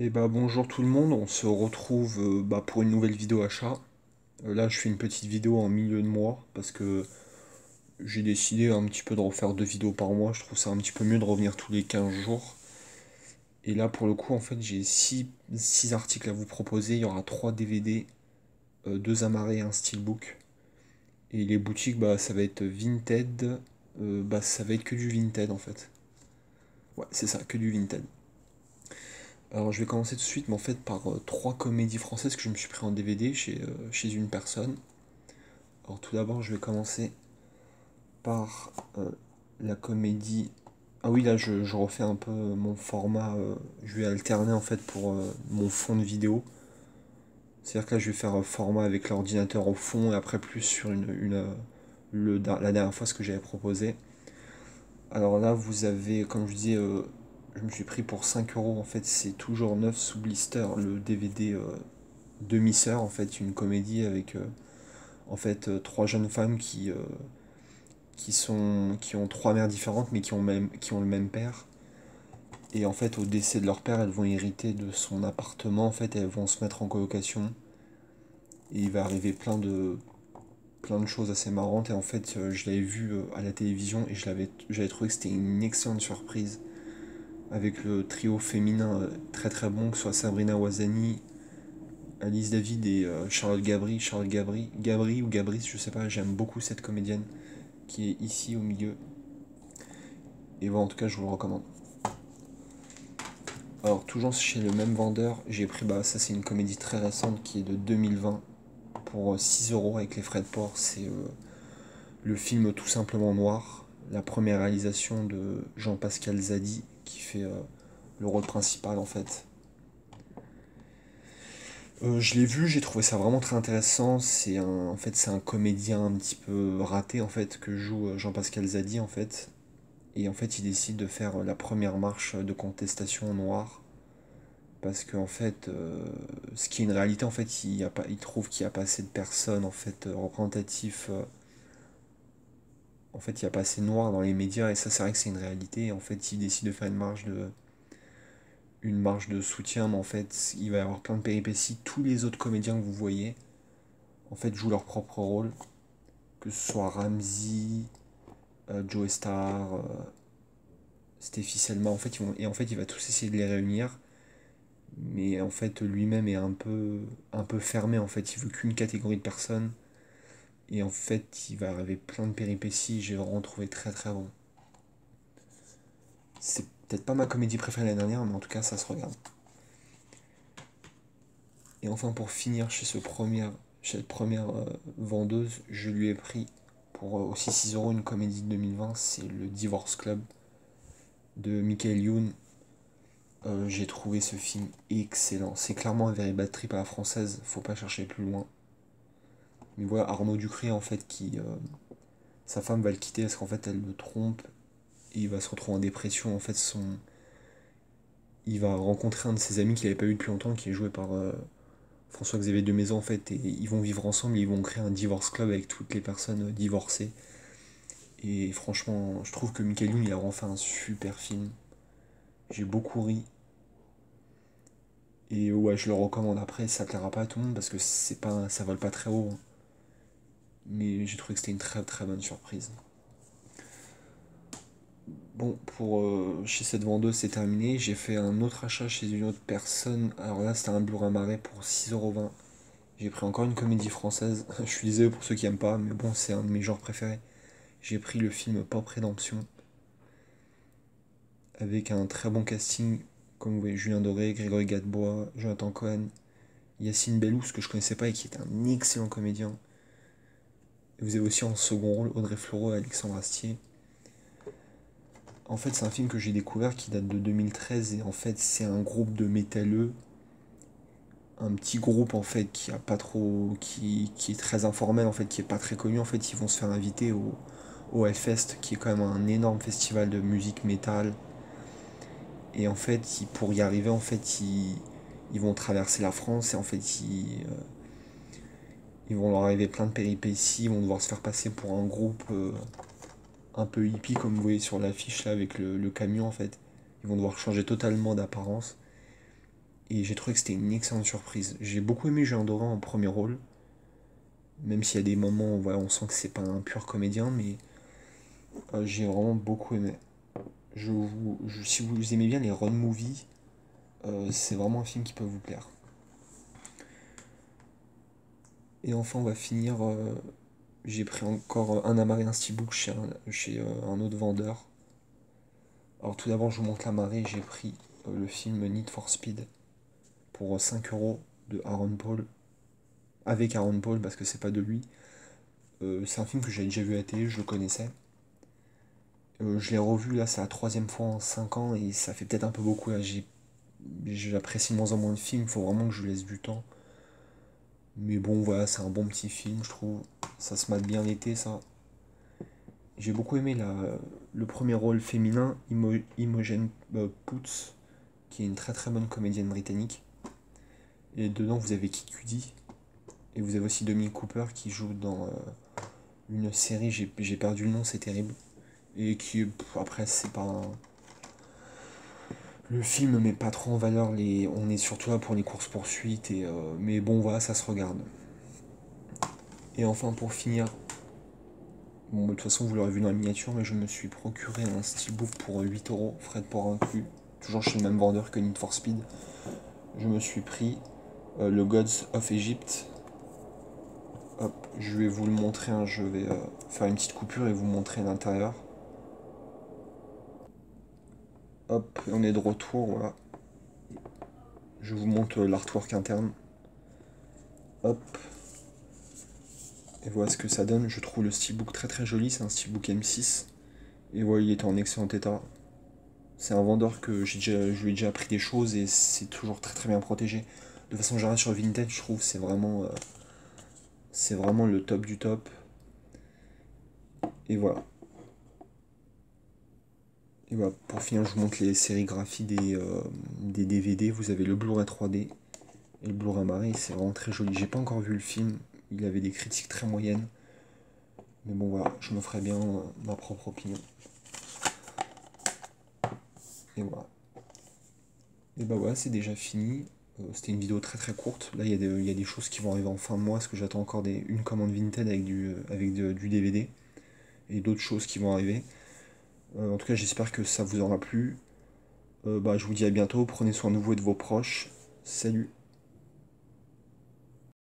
Et bah bonjour tout le monde, on se retrouve pour une nouvelle vidéo achat. Là je fais une petite vidéo en milieu de mois parce que j'ai décidé un petit peu de refaire 2 vidéos par mois. Je trouve ça un petit peu mieux de revenir tous les 15 jours. Et là pour le coup en fait j'ai six articles à vous proposer. Il y aura 3 DVD, 2 amarrés et un steelbook. Et les boutiques ça va être Vinted. Ça va être que du Vinted en fait. Ouais c'est ça, que du Vinted. Alors je vais commencer tout de suite mais en fait par 3 comédies françaises que je me suis pris en DVD chez une personne. Alors tout d'abord, je vais commencer par la comédie. Ah oui, là, je refais un peu mon format. Je vais alterner en fait pour mon fond de vidéo. C'est-à-dire que là, je vais faire un format avec l'ordinateur au fond et après plus sur la dernière fois ce que j'avais proposé. Alors là, vous avez, comme je disais, je me suis pris pour 5 euros. En fait, c'est toujours neuf sous blister le DVD Demi-sœur. En fait, une comédie avec en fait 3 jeunes femmes qui ont 3 mères différentes mais qui ont le même père. Et en fait, au décès de leur père, elles vont hériter de son appartement en fait et elles vont se mettre en colocation. Et il va arriver plein de choses assez marrantes. Et en fait, je l'avais vu à la télévision et j'avais trouvé que c'était une excellente surprise avec le trio féminin très très bon, que ce soit Sabrina Ouazani, Alice David et Charlotte Gabri. Gabri ou Gabris, je sais pas, j'aime beaucoup cette comédienne qui est ici au milieu. Et voilà, en tout cas, je vous le recommande. Alors, toujours chez le même vendeur, j'ai pris, ça c'est une comédie très récente qui est de 2020 pour 6 euros avec les frais de port. C'est le film Tout simplement noir, la première réalisation de Jean-Pascal Zadi qui fait le rôle principal en fait. Je l'ai vu, j'ai trouvé ça vraiment très intéressant. En fait, c'est un comédien un petit peu raté en fait que joue Jean-Pascal Zadi en fait. Et en fait, il décide de faire la première marche de contestation au noir parce qu'en fait, ce qui est une réalité, en fait, il trouve qu'il n'y a pas assez de personnes en fait représentatives. En fait, il n'y a pas assez de noirs dans les médias et ça, c'est vrai que c'est une réalité. Et en fait, il décide de faire une marche de soutien, mais en fait, il va y avoir plein de péripéties. Tous les autres comédiens que vous voyez, en fait, jouent leur propre rôle, que ce soit Ramsey, Joe Star, Steffi Selma. En fait, et en fait, il va tous essayer de les réunir. Mais en fait, lui-même est un peu fermé. En fait, il veut qu'une catégorie de personnes. Et en fait, il va arriver plein de péripéties. J'ai vraiment trouvé très très bon. C'est peut-être pas ma comédie préférée l'année dernière, mais en tout cas, ça se regarde. Et enfin, pour finir chez cette première vendeuse, je lui ai pris pour aussi 6 euros une comédie de 2020. C'est le Divorce Club de Michael Youn. J'ai trouvé ce film excellent. C'est clairement un very bad trip à la française, faut pas chercher plus loin. Mais voilà, Arnaud Ducré, en fait, sa femme va le quitter parce qu'en fait, elle le trompe et il va se retrouver en dépression. En fait, il va rencontrer un de ses amis qu'il n'avait pas eu depuis longtemps, qui est joué par François-Xavier de Maison, en fait, et ils vont vivre ensemble, ils vont créer un divorce club avec toutes les personnes divorcées. Et franchement, je trouve que Michael Youn, il a vraiment fait un super film. J'ai beaucoup ri. Et ouais, je le recommande. Après, ça plaira pas à tout le monde parce que ça vole pas très haut, hein. Mais j'ai trouvé que c'était une très très bonne surprise. Bon, pour chez cette vendeuse, c'est terminé. J'ai fait un autre achat chez une autre personne. Alors là, c'était un Blu-ray Marais pour 6,20 €. J'ai pris encore une comédie française. Je suis désolé pour ceux qui aiment pas, mais bon, c'est un de mes genres préférés. J'ai pris le film Pop Rédemption avec un très bon casting. Comme vous voyez, Julien Doré, Grégory Gadebois, Jonathan Cohen, Yacine Bellous, que je connaissais pas et qui est un excellent comédien. Et vous avez aussi en second rôle Audrey Fleurot et Alexandre Astier. En fait, c'est un film que j'ai découvert qui date de 2013 et en fait, c'est un groupe de métalleux, un petit groupe en fait qui a pas trop, qui est très informel en fait, qui est pas très connu en fait. Ils vont se faire inviter au Hellfest, qui est quand même un énorme festival de musique métal. Et en fait, pour y arriver, en fait, ils vont traverser la France et en fait, ils vont leur arriver plein de péripéties. Ils vont devoir se faire passer pour un groupe un peu hippie, comme vous voyez sur l'affiche là avec le camion en fait. Ils vont devoir changer totalement d'apparence. et j'ai trouvé que c'était une excellente surprise. J'ai beaucoup aimé Jean Doran en premier rôle, même s'il y a des moments où voilà, on sent que c'est pas un pur comédien, mais j'ai vraiment beaucoup aimé. Si vous aimez bien les road movies, c'est vraiment un film qui peut vous plaire. Et enfin, on va finir. J'ai pris encore un amarré, un steelbook chez un autre vendeur. Alors, tout d'abord, je vous montre l'amarré. J'ai pris le film Need for Speed pour 5 euros de Aaron Paul. Avec Aaron Paul, parce que c'est pas de lui. C'est un film que j'avais déjà vu à la télé, je le connaissais. Je l'ai revu là, c'est la troisième fois en 5 ans et ça fait peut-être un peu beaucoup là. J'apprécie de moins en moins le film, il faut vraiment que je lui laisse du temps. Mais bon, voilà, c'est un bon petit film, je trouve. Ça se mate bien l'été, ça. J'ai beaucoup aimé le premier rôle féminin, Imogen Poots, qui est une très très bonne comédienne britannique. Et dedans, vous avez Kid Cudi. Et vous avez aussi Dominic Cooper qui joue dans une série, j'ai perdu le nom, c'est terrible. Et qui, après, c'est pas. Le film met pas trop en valeur les. On est surtout là pour les courses-poursuites, mais bon, voilà, ça se regarde. Et enfin, pour finir, bon, de toute façon, vous l'aurez vu dans la miniature, mais je me suis procuré un steelbook pour 8 euros, frais de port inclus, toujours chez le même vendeur que Need for Speed. Je me suis pris le Gods of Egypt. Hop, je vais vous le montrer, hein, je vais faire une petite coupure et vous montrer l'intérieur. Hop, et on est de retour, voilà. Je vous montre l'artwork interne. Hop, et voilà ce que ça donne. Je trouve le steelbook très très joli, c'est un steelbook M6. Et voilà, il est en excellent état. C'est un vendeur que je lui ai déjà appris des choses et c'est toujours très très bien protégé. De façon générale sur Vinted, je trouve c'est vraiment le top du top. Et voilà. Et voilà, pour finir, je vous montre les sérigraphies des DVD. Vous avez le Blu-ray 3D et le Blu-ray maré, c'est vraiment très joli. J'ai pas encore vu le film, il avait des critiques très moyennes. Mais bon voilà, je me ferai bien ma propre opinion. Et voilà. Et bah voilà, c'est déjà fini. C'était une vidéo très très courte. Là, il y a des choses qui vont arriver en fin de mois, parce que j'attends encore une commande Vinted avec du DVD. Et d'autres choses qui vont arriver. En tout cas, j'espère que ça vous aura plu. Bah, je vous dis à bientôt, prenez soin de vous et de vos proches. Salut!